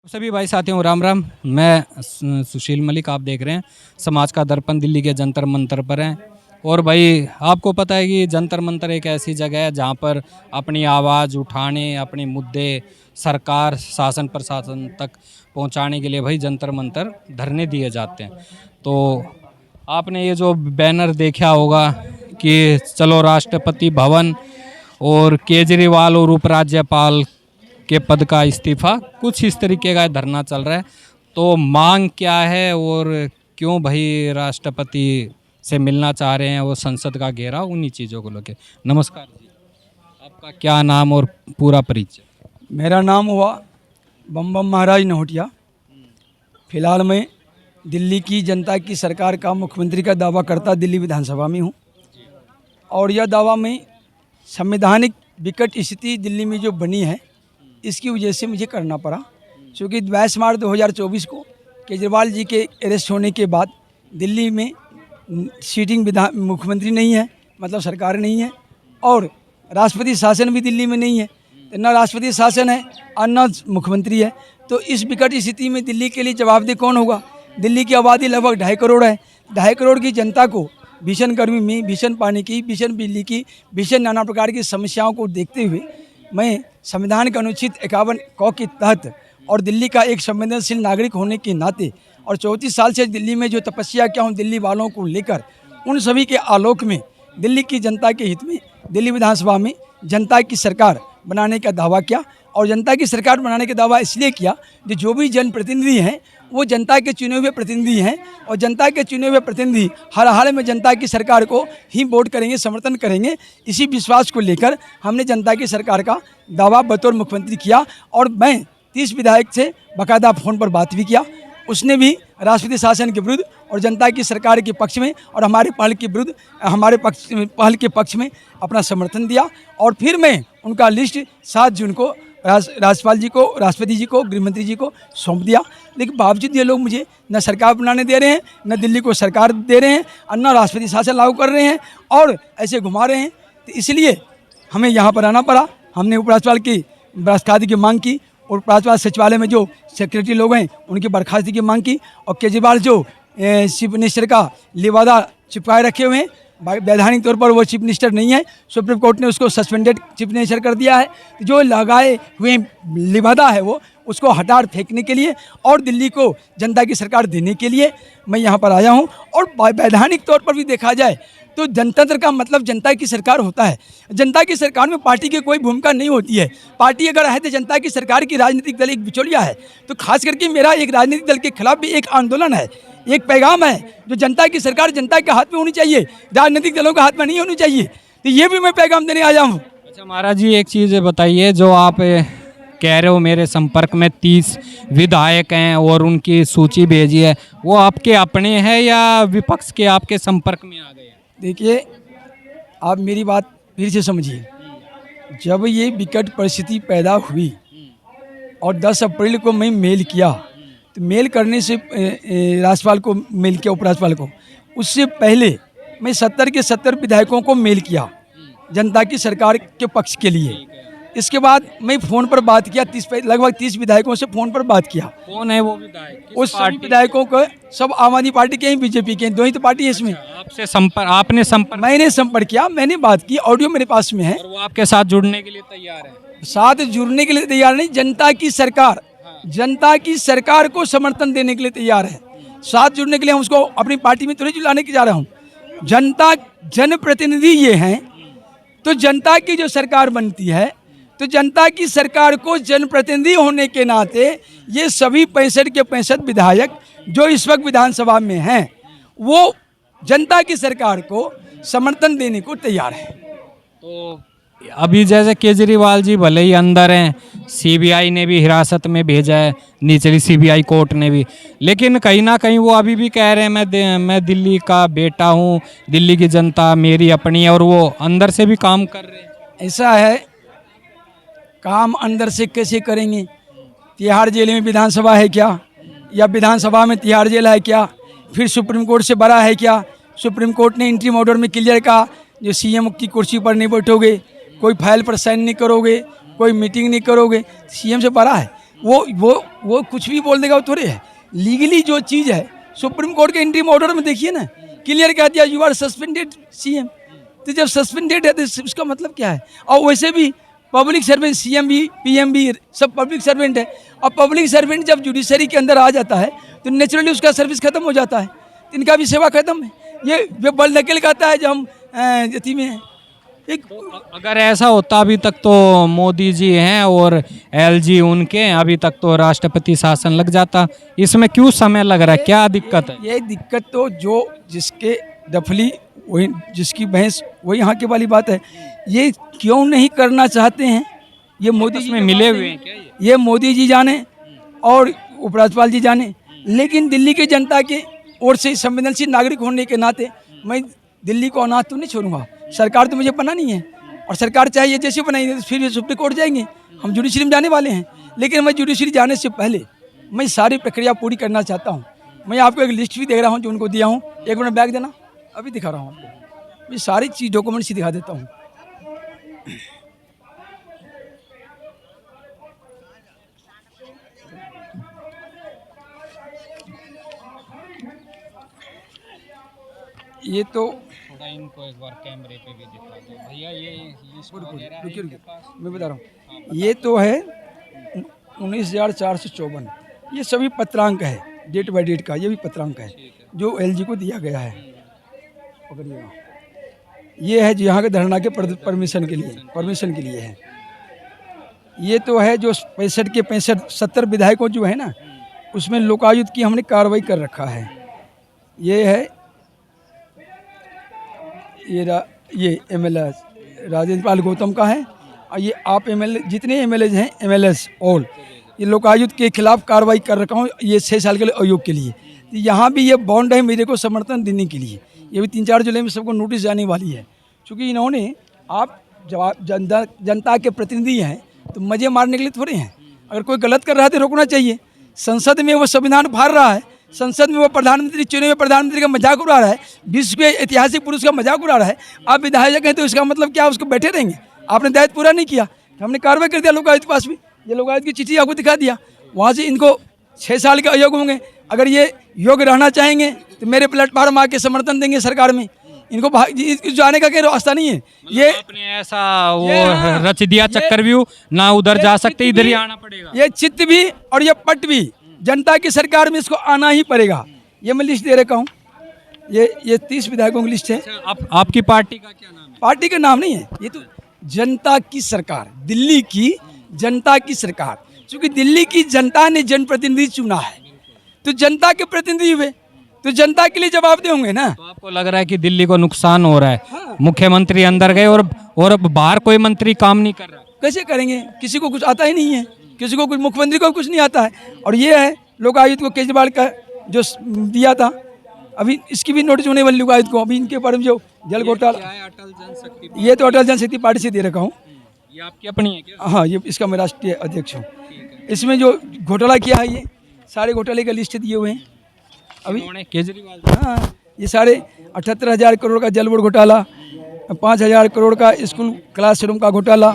सभी भाई साथियों राम राम। मैं सुशील मलिक, आप देख रहे हैं समाज का दर्पण। दिल्ली के जंतर मंतर पर हैं। और भाई आपको पता है कि जंतर मंतर एक ऐसी जगह है जहाँ पर अपनी आवाज़ उठाने, अपने मुद्दे सरकार शासन प्रशासन तक पहुँचाने के लिए भाई जंतर मंतर धरने दिए जाते हैं। तो आपने ये जो बैनर देखा होगा कि चलो राष्ट्रपति भवन और केजरीवाल और उपराज्यपाल के पद का इस्तीफा, कुछ इस तरीके का धरना चल रहा है। तो मांग क्या है और क्यों भाई राष्ट्रपति से मिलना चाह रहे हैं, वो संसद का घेराव, उन्हीं चीज़ों को लेके। नमस्कार जी, आपका क्या नाम और पूरा परिचय? मेरा नाम हुआ बम बम महाराज नहोटिया। फिलहाल मैं दिल्ली की जनता की सरकार का मुख्यमंत्री का दावा करता दिल्ली विधानसभा में हूँ। और यह दावा मैं संवैधानिक विकट स्थिति दिल्ली में जो बनी है इसकी वजह से मुझे करना पड़ा, क्योंकि 22 मार्च 2024 को केजरीवाल जी के अरेस्ट होने के बाद दिल्ली में सीटिंग मुख्यमंत्री नहीं है, मतलब सरकार नहीं है, और राष्ट्रपति शासन भी दिल्ली में नहीं है। न राष्ट्रपति शासन है और न मुख्यमंत्री है। तो इस विकट स्थिति में दिल्ली के लिए जवाबदेह कौन होगा? दिल्ली की आबादी लगभग 2.5 करोड़ है। 2.5 करोड़ की जनता को भीषण गर्मी में, भीषण पानी की, भीषण बिजली की, भीषण नाना प्रकार की समस्याओं को देखते हुए मैं संविधान के अनुच्छेद 51 क के तहत और दिल्ली का एक संवेदनशील नागरिक होने के नाते और 34 साल से दिल्ली में जो तपस्या किया हूँ दिल्ली वालों को लेकर, उन सभी के आलोक में दिल्ली की जनता के हित में दिल्ली विधानसभा में जनता की सरकार बनाने का दावा किया। और जनता की सरकार बनाने का दावा इसलिए किया कि जो भी जनप्रतिनिधि हैं वो जनता के चुने हुए प्रतिनिधि हैं, और जनता के चुने हुए प्रतिनिधि हर हाल में जनता की सरकार को ही वोट करेंगे, समर्थन करेंगे। इसी विश्वास को लेकर हमने जनता की सरकार का दावा बतौर मुख्यमंत्री किया। और मैं 30 विधायक से बाकायदा फ़ोन पर बात भी किया। उसने भी राष्ट्रपति शासन के विरुद्ध और जनता की सरकार के पक्ष में और हमारे पहल के विरुद्ध, हमारे पहल के पक्ष में अपना समर्थन दिया। और फिर मैं उनका लिस्ट 7 जून को राज्यपाल जी को, राष्ट्रपति जी को, गृहमंत्री जी को सौंप दिया। लेकिन बावजूद ये लोग मुझे न सरकार बनाने दे रहे हैं, न दिल्ली को सरकार दे रहे हैं, और न राष्ट्रपति शासन लागू कर रहे हैं, और ऐसे घुमा रहे हैं। तो इसलिए हमें यहाँ पर आना पड़ा। हमने उपराज्यपाल की बर्खास्तगी की मांग की, और उपराज्यपाल सचिवालय में जो सेक्रेटरी लोग हैं उनकी बर्खास्तगी की मांग की, और केजरीवाल जो चीफ मिनिस्टर का लिबादा चिपकाए रखे हुए हैं, वैधानिक तौर पर वो चीफ मिनिस्टर नहीं है, सुप्रीम कोर्ट ने उसको सस्पेंडेड चीफ मिनिस्टर कर दिया है। जो लगाए हुए लिबादा है वो उसको हटा फेंकने के लिए और दिल्ली को जनता की सरकार देने के लिए मैं यहाँ पर आया हूँ। और वैधानिक तौर पर भी देखा जाए तो जनतंत्र का मतलब जनता की सरकार होता है। जनता की सरकार में पार्टी की कोई भूमिका नहीं होती है। पार्टी अगर है तो जनता की सरकार की राजनीतिक दल एक बिचौलिया है। तो खास करके मेरा एक राजनीतिक दल के खिलाफ भी एक आंदोलन है, एक पैगाम है, जो जनता की सरकार जनता के हाथ में होनी चाहिए, राजनीतिक दलों के हाथ में नहीं होनी चाहिए। तो ये भी मैं पैगाम देने आया हूँ। अच्छा महाराज जी, एक चीज़ बताइए, जो आप कह रहे हो मेरे संपर्क में 30 विधायक हैं और उनकी सूची भेजी है, वो आपके अपने हैं या विपक्ष के आपके संपर्क में आ गए हैं? देखिए, आप मेरी बात फिर से समझिए। जब ये विकट परिस्थिति पैदा हुई और 10 अप्रैल को मैं मेल किया, तो मेल करने से राज्यपाल को मेल किया, उपराज्यपाल को, उससे पहले मैं 70 के 70 विधायकों को मेल किया जनता की सरकार के पक्ष के लिए। इसके बाद मैं फ़ोन पर बात किया, लगभग 30 विधायकों से फ़ोन पर बात किया। कौन है वो विधायक? उस सभी विधायकों को सब आम आदमी पार्टी के हैं, बीजेपी के हैं, 2 ही तो पार्टी है इसमें। आपसे संपर्क, आपने संपर्क? मैंने संपर्क किया, मैंने बात की, ऑडियो मेरे पास में है। और वो आपके साथ जुड़ने के लिए तैयार है? साथ जुड़ने के लिए तैयार नहीं, जनता की सरकार, जनता की सरकार को समर्थन देने के लिए तैयार है। साथ जुड़ने के लिए हम उसको अपनी पार्टी में थोड़ी जुलाने के जा रहा हूँ। जनता, जनप्रतिनिधि ये हैं, तो जनता की जो सरकार बनती है, तो जनता की सरकार को जनप्रतिनिधि होने के नाते ये सभी 65 के 65 विधायक जो इस वक्त विधानसभा में हैं, वो जनता की सरकार को समर्थन देने को तैयार है। तो अभी जैसे केजरीवाल जी भले ही अंदर हैं, सीबीआई ने भी हिरासत में भेजा है, निचली सीबीआई कोर्ट ने भी, लेकिन कहीं ना कहीं वो अभी भी कह रहे हैं मैं दिल्ली का बेटा हूँ, दिल्ली की जनता मेरी अपनी है, और वो अंदर से भी काम कर रहे हैं। ऐसा है, काम अंदर से कैसे करेंगे? तिहाड़ जेल में विधानसभा है क्या? या विधानसभा में तिहाड़ जेल है क्या? फिर सुप्रीम कोर्ट से बड़ा है क्या? सुप्रीम कोर्ट ने इंट्रीम ऑर्डर में क्लियर कहा, जो सीएम की कुर्सी पर नहीं बैठोगे, कोई फाइल पर साइन नहीं करोगे, कोई मीटिंग नहीं करोगे, सीएम से बड़ा है। वो कुछ भी बोल देगा, वो थोड़े है। लीगली जो चीज़ है, सुप्रीम कोर्ट के इंटरिम ऑर्डर में देखिए ना, क्लियर कह दिया यू आर सस्पेंडेड सीएम। तो जब सस्पेंडेड है तो उसका मतलब क्या है? और वैसे भी पब्लिक सर्वेंट, सीएम भी, पीएम भी, सब पब्लिक सर्वेंट है। और पब्लिक सर्वेंट जब जुडिशरी के अंदर आ जाता है तो नेचुरली उसका सर्विस खत्म हो जाता है, तो इनका भी सेवा खत्म है। ये बल धकेल कहता है जो हम जति में हैं। एक अगर ऐसा होता, अभी तक तो मोदी जी हैं और एलजी उनके हैं, अभी तक तो राष्ट्रपति शासन लग जाता, इसमें क्यों समय लग रहा है, क्या दिक्कत है? ये दिक्कत तो जो जिसके डफली वही, जिसकी भैंस वही यहाँ की वाली बात है। ये क्यों नहीं करना चाहते हैं, ये मोदी जी में मिले हुए हैं क्या ये मोदी जी जाने और उपराज्यपाल जी जाने। लेकिन दिल्ली की जनता के ओर से संवेदनशील नागरिक होने के नाते मैं दिल्ली को अनाथ तो नहीं छोड़ूंगा। सरकार तो मुझे बना नहीं है, और सरकार चाहिए जैसे बनाई तो फिर सुप्रीम कोर्ट जाएंगे, हम जुडिशरी में जाने वाले हैं। लेकिन मैं जुडिशरी जाने से पहले मैं सारी प्रक्रिया पूरी करना चाहता हूँ। मैं आपको एक लिस्ट भी दे रहा हूँ जो उनको दिया हूँ, एक मिनट बैग देना, अभी दिखा रहा हूँ आपको। मैं सारी चीज़ डॉक्यूमेंट्स ही दिखा देता हूँ। ये तो थोड़ा इनको एक बार कैमरे पे भी दिखा दो भैया, ये लिस्ट वगैरह है रुकिए इनके पास? मैं बता रहा हूँ। ये तो है 19,454, ये सभी पत्रांक है, डेट बाय डेट का, ये भी पत्रांक है जो एलजी को दिया गया है। पकड़िएगा, ये है जो यहाँ के धरना के परमिशन के लिए है। ये तो है जो 65 के 65-70 विधायकों जो है ना, उसमें लोकायुक्त की हमने कार्रवाई कर रखा है। ये है ये एमएलए राजेंद्र पाल गौतम का है, और ये आप एमएलए जितने एमएलए हैं, एमएलएस ऑल, ये लोकायुक्त के खिलाफ कार्रवाई कर रखा हूँ, ये 6 साल के लिए आयोग के लिए। तो यहाँ भी ये बॉन्ड है मेरे को समर्थन देने के लिए। ये भी 3-4 जुलाई में सबको नोटिस जाने वाली है, क्योंकि इन्होंने, आप जवाब जनता के प्रतिनिधि हैं तो मजे मारने के लिए थोड़े हैं। अगर कोई गलत कर रहा है तो रोकना चाहिए। संसद में वो संविधान फाड़ रहा है, संसद में वो प्रधानमंत्री, चुने हुए प्रधानमंत्री का मजाक उड़ा रहा है, विश्व के ऐतिहासिक पुरुष का मजाक उड़ा रहा है। आप विधायक हैं तो इसका मतलब क्या उसको बैठे रहेंगे? आपने दायित्व पूरा नहीं किया तो हमने कार्रवाई कर दिया लोकायुक्त के पास भी। ये लोकायुक्त की चिट्ठी आपको दिखा दिया, वहाँ से इनको 6 साल के अयोग्य होंगे। अगर ये योग्य रहना चाहेंगे तो मेरे प्लेटफार्म आके समर्थन देंगे सरकार में। इनको जाने का कोई रास्ता नहीं है। ये आपने ऐसा वो रच दिया चक्रव्यूह, ना उधर जा सकते, इधर ही आना पड़ेगा। ये चित्त भी और ये पट भी जनता की सरकार में इसको आना ही पड़ेगा। ये मैं लिस्ट दे रखा हूँ, ये 30 विधायकों की लिस्ट है। आपकी पार्टी का क्या नाम है? पार्टी का नाम नहीं है, ये तो जनता की सरकार, दिल्ली की जनता की सरकार। क्योंकि दिल्ली की जनता ने जनप्रतिनिधि चुना है, तो जनता के प्रतिनिधि हुए तो जनता के लिए जवाबदेह होंगे ना। तो आपको लग रहा है कि दिल्ली को नुकसान हो रहा है? हाँ। मुख्यमंत्री अंदर गए और अब बाहर कोई मंत्री काम नहीं कर रहा। कैसे करेंगे? किसी को कुछ आता ही नहीं है, किसी को कुछ, मुख्यमंत्री को कुछ नहीं आता है। और ये है लोकायुक्त को केजरीवाल का जो दिया था, अभी इसकी भी नोटिस होने वाली लोकायुक्त को। अभी इनके बारे में जो जल घोटाला, ये तो अटल जनशक्ति पार्टी से दे रखा हूँ। ये आपकी अपनी है क्या? हाँ, ये इसका मैं राष्ट्रीय अध्यक्ष हूँ। इसमें जो घोटाला किया है, ये सारे घोटाले का लिस्ट दिए हुए हैं अभी केजरीवाल। हाँ, ये सारे 78,000 करोड़ का जल बोर्ड घोटाला, 5,000 करोड़ का स्कूल क्लासरूम का घोटाला,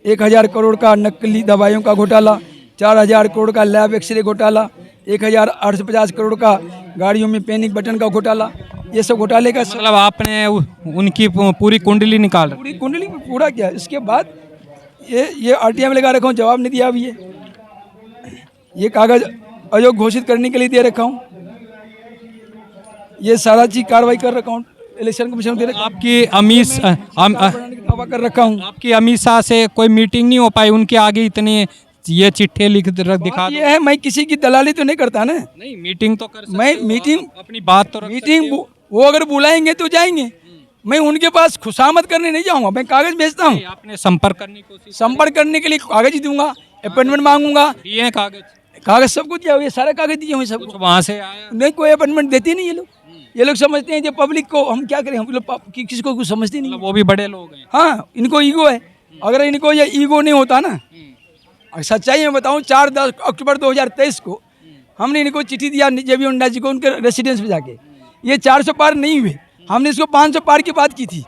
1,000 करोड़ का नकली दवाइयों का घोटाला, 4,000 करोड़ का लैब एक्सरे घोटाला, 1,850 करोड़ का गाड़ियों में पैनिक बटन का घोटाला। ये सब घोटाले का मतलब आपने उनकी पूरी कुंडली निकाल, पूरी कुंडली पूरा किया। इसके बाद ये आरटीआई में लगा रखा हूँ, जवाब नहीं दिया अभी। ये कागज अयोग्य घोषित करने के लिए दे रखा हूँ। ये सारा चीज कार्रवाई कर रखा हूँ, इलेक्शन कमीशन दे रखा हूँ। आपकी दावा कर रखा हूँ। आपकी अमित शाह से कोई मीटिंग नहीं हो पाई, उनके आगे इतने ये चिट्ठे लिख दिखा? ये है, मैं किसी की दलाली तो नहीं करता ना। नहीं, मीटिंग तो कर सकते मैं हो, मीटिंग अपनी बात तो मीटिंग वो अगर बुलाएंगे तो जाएंगे। मैं उनके पास खुशामद करने नहीं जाऊंगा, मैं कागज भेजता हूँ। आपने संपर्क करने की कोशिश? संपर्क करने के लिए कागज ही दूंगा, अपॉइंटमेंट मांगूंगा। दिए कागज सबको दिया हुआ, सारे कागज दिए हुए सब। वहाँ से आया नहीं, कोई अपॉइंटमेंट देते नहीं ये लोग। ये लोग समझते हैं जो पब्लिक को हम क्या करें, हम लोग किसी को कुछ समझते नहीं। वो भी बड़े लोग हैं। हाँ, इनको ईगो है। अगर इनको ये ईगो नहीं होता ना, सच्चाई में बताऊं, 4 अक्टूबर 2023 को हमने इनको चिट्ठी दिया जेबी हुंडा जी को, उनके रेसिडेंस पे जाके। ये 400 पार नहीं हुए, हमने इसको 500 पार की बात की थी।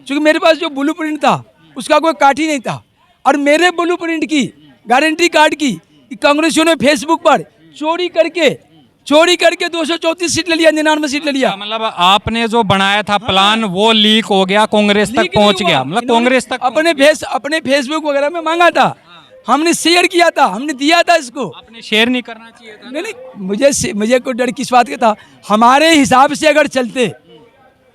क्योंकि मेरे पास जो ब्लूप्रिंट था उसका कोई काट ही नहीं था, और मेरे ब्लूप्रिंट की गारंटी कार्ड की कांग्रेसियों ने फेसबुक पर चोरी करके 234 सीट ले लिया, 99 सीट ले लिया। मतलब आपने जो बनाया था प्लान वो लीक हो गया, कांग्रेस तक लीक नहीं पहुंच हुआ। गया, मतलब इन्होंने कांग्रेस तक अपने फेसबुक वगैरह में मांगा था, हमने शेयर किया था, हमने दिया था इसको। आपने शेयर नहीं करना चाहिए था। नहीं, मुझे कोई डर किस बात का था। हमारे हिसाब से अगर चलते,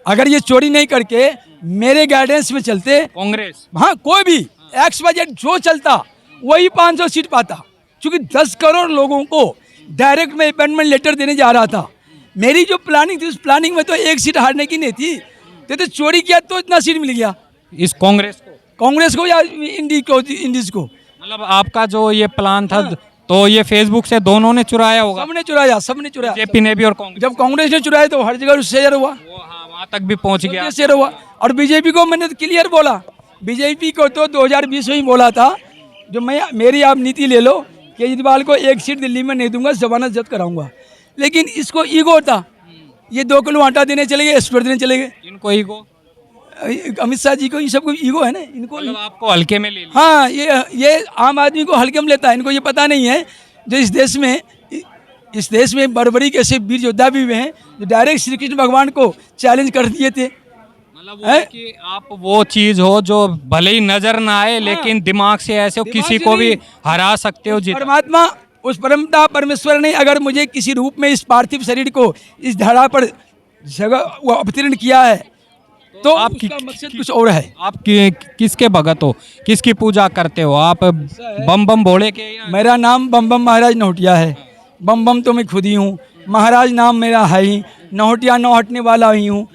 अगर ये चोरी नहीं करके मेरे गाइडेंस में चलते, कांग्रेस हाँ कोई भी एक्स बजट जो चलता वही 500 सीट पाता, क्योंकि 10 करोड़ लोगों को डायरेक्ट में अपॉइंटमेंट लेटर देने जा रहा था। मेरी जो प्लानिंग थी उस प्लानिंग में तो एक सीट हारने की नहीं थी, तो चोरी किया तो इतना सीट मिल गया इस कांग्रेस को या इंडीज को। मतलब आपका जो ये प्लान था तो ये फेसबुक से दोनों ने चुराया होगा, सबने चुराया। जेपी ने भी और कांग्रेस। जब कांग्रेस ने चुराया तो हर जगह शेयर हुआ, वो हाँ वहाँ तक भी पहुँच गया। शेयर हुआ। और बीजेपी को मैंने तो क्लियर बोला, बीजेपी को तो 2020 में ही बोला था, जो मेरी आप नीति ले लो, केजरीवाल को एक सीट दिल्ली में नहीं दूंगा, जमानत जब्त कराऊंगा। लेकिन इसको ईगो था, ये 2 किलो आटा देने चले गए, एक्सपर्ट देने चले गए। इनको ईगो, अमित शाह जी को, इन सबको ईगो है ना, इनको मतलब आपको हल्के में ले लिया। हाँ, ये आम आदमी को हल्के में लेता है। इनको ये पता नहीं है जो इस देश में बर्बरी के ऐसे वीर योद्धा भी हुए हैं जो डायरेक्ट श्री कृष्ण भगवान को चैलेंज कर दिए थे। मतलब वो है कि आप वो चीज हो जो भले ही नजर ना आए लेकिन दिमाग से ऐसे हो, किसी को भी हरा सकते हो। परमात्मा, उस परमता परमेश्वर ने अगर मुझे किसी रूप में इस पार्थिव शरीर को इस धरा पर जगह वो अवतीर्ण किया है तो आपकी उसका मकसद कुछ और है। आप किसके भगत हो, किसकी पूजा करते हो आप? बम बम भोले के या? मेरा नाम बम बम महाराज नौटिया है। बम बम तो मैं खुद ही हूँ, महाराज नाम मेरा है ही, नौटिया नौ हटने वाला ही हूँ।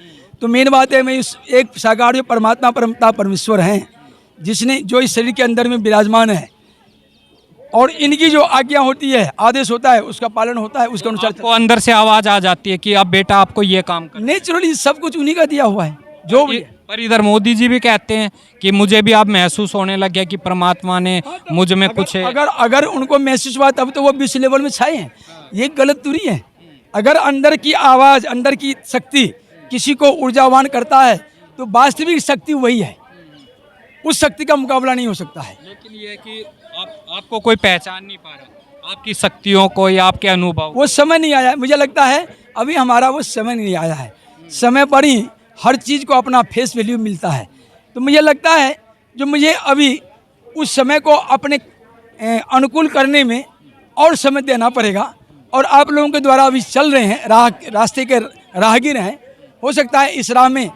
तो मेन बात है, मैं इस एक साकार जो परमात्मा परमता परमेश्वर हैं, जिसने जो इस शरीर के अंदर में विराजमान है, और इनकी जो आज्ञा होती है, आदेश होता है, उसका पालन होता है, उसके अनुसार आपको अंदर से आवाज आ जाती है कि अब बेटा आपको ये काम करना। नेचुरली सब कुछ उन्हीं का दिया हुआ है जो भी। पर इधर मोदी जी भी कहते हैं कि मुझे भी अब महसूस होने लग गया कि परमात्मा ने मुझ में कुछ है। अगर उनको महसूस हुआ तब तो वो विश्व लेवल में छाए हैं, ये गलत दूरी है। अगर अंदर की आवाज़, अंदर की शक्ति किसी को ऊर्जावान करता है तो वास्तविक शक्ति वही है, उस शक्ति का मुकाबला नहीं हो सकता है। लेकिन ये कि आपको कोई पहचान नहीं पा रहा आपकी शक्तियों को या आपके अनुभव। वो समय नहीं आया, मुझे लगता है अभी हमारा वो समय नहीं आया है। समय पर ही हर चीज़ को अपना फेस वैल्यू मिलता है। तो मुझे लगता है जो मुझे अभी उस समय को अपने अनुकूल करने में और समय देना पड़ेगा। और आप लोगों के द्वारा अभी चल रहे हैं, रास्ते के राहगीर हैं, हो सकता है इस राह में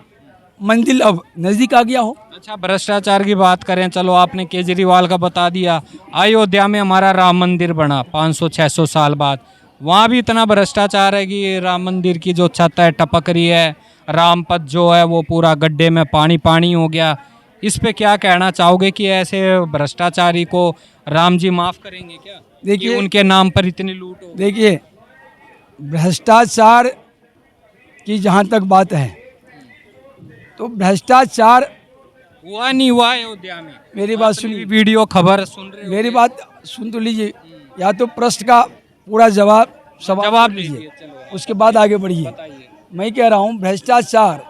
मंजिल अब नज़दीक आ गया हो। अच्छा, भ्रष्टाचार की बात करें, चलो आपने केजरीवाल का बता दिया। अयोध्या में हमारा राम मंदिर बना 500-600 साल बाद, वहाँ भी इतना भ्रष्टाचार है कि राम मंदिर की जो छत है टपक रही है, राम पथ जो है वो पूरा गड्ढे में पानी पानी हो गया। इस पे क्या कहना चाहोगे कि ऐसे भ्रष्टाचारी को राम जी माफ़ करेंगे क्या? देखिए उनके नाम पर इतनी लूट हो। देखिए, भ्रष्टाचार की जहाँ तक बात है तो भ्रष्टाचार हुआ नहीं हुआ अयोध्या में। मेरी बात सुनिए, वीडियो खबर सुन रहे हो, मेरी बात सुन तो लीजिए, या तो प्रश्न का पूरा जवाब लीजिए, उसके बाद आगे बढ़िए। मैं कह रहा हूँ भ्रष्टाचार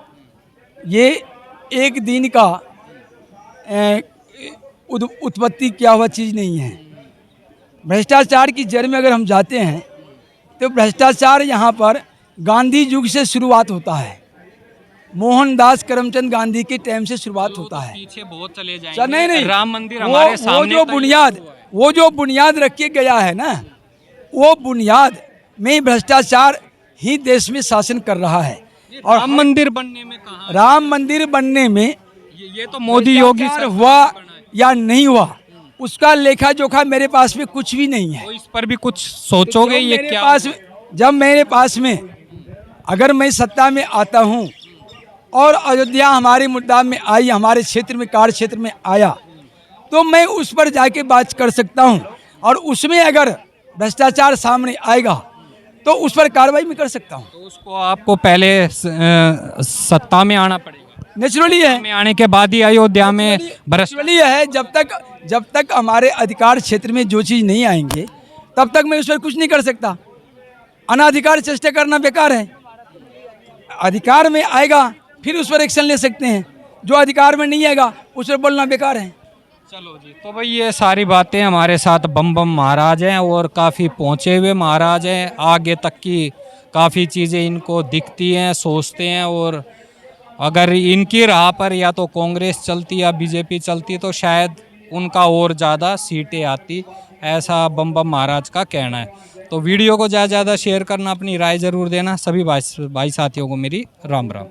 ये एक दिन का उत्पत्ति क्या हुआ चीज़ नहीं है। भ्रष्टाचार की जड़ में अगर हम जाते हैं तो भ्रष्टाचार यहाँ पर गांधी युग से शुरुआत होता है, मोहनदास करमचंद गांधी के टाइम से शुरुआत होता है। पीछे बहुत चले जाएंगे। नहीं, राम मंदिर हमारे सामने वो जो बुनियाद रख के गया है ना, वो बुनियाद में भ्रष्टाचार ही देश में शासन कर रहा है। और राम मंदिर बनने में कहाँ, राम मंदिर बनने में ये तो मोदी योगी हुआ या नहीं हुआ उसका लेखा जोखा मेरे पास में कुछ भी नहीं है। तो इस पर भी कुछ सोचोगे? ये क्या जब मेरे पास में अगर मैं सत्ता में आता हूँ और अयोध्या हमारे मुद्दा में आई, हमारे क्षेत्र में, कार्य क्षेत्र में आया, तो मैं उस पर जाके बात कर सकता हूँ। और उसमें अगर भ्रष्टाचार सामने आएगा तो उस पर कार्रवाई मैं कर सकता हूँ। तो उसको आपको पहले सत्ता में आना पड़ेगा। नेचुरली है, में आने के बाद ही अयोध्या में नेचुरली है। जब तक हमारे अधिकार क्षेत्र में जो चीज़ नहीं आएंगे तब तक मैं उस पर कुछ नहीं कर सकता। अनाधिकार चेष्टा करना बेकार है। अधिकार में आएगा फिर उस पर एक्शन ले सकते हैं, जो अधिकार में नहीं आएगा उस पर बोलना बेकार है। चलो जी, तो भाई ये सारी बातें हमारे साथ बम बम महाराज हैं और काफ़ी पहुँचे हुए महाराज हैं, आगे तक की काफ़ी चीज़ें इनको दिखती हैं, सोचते हैं। और अगर इनकी राह पर या तो कांग्रेस चलती या बीजेपी चलती तो शायद उनका और ज़्यादा सीटें आती, ऐसा बम बम महाराज का कहना है। तो वीडियो को ज़्यादा से ज़्यादा शेयर करना, अपनी राय ज़रूर देना। सभी भाई साथियों को मेरी राम राम।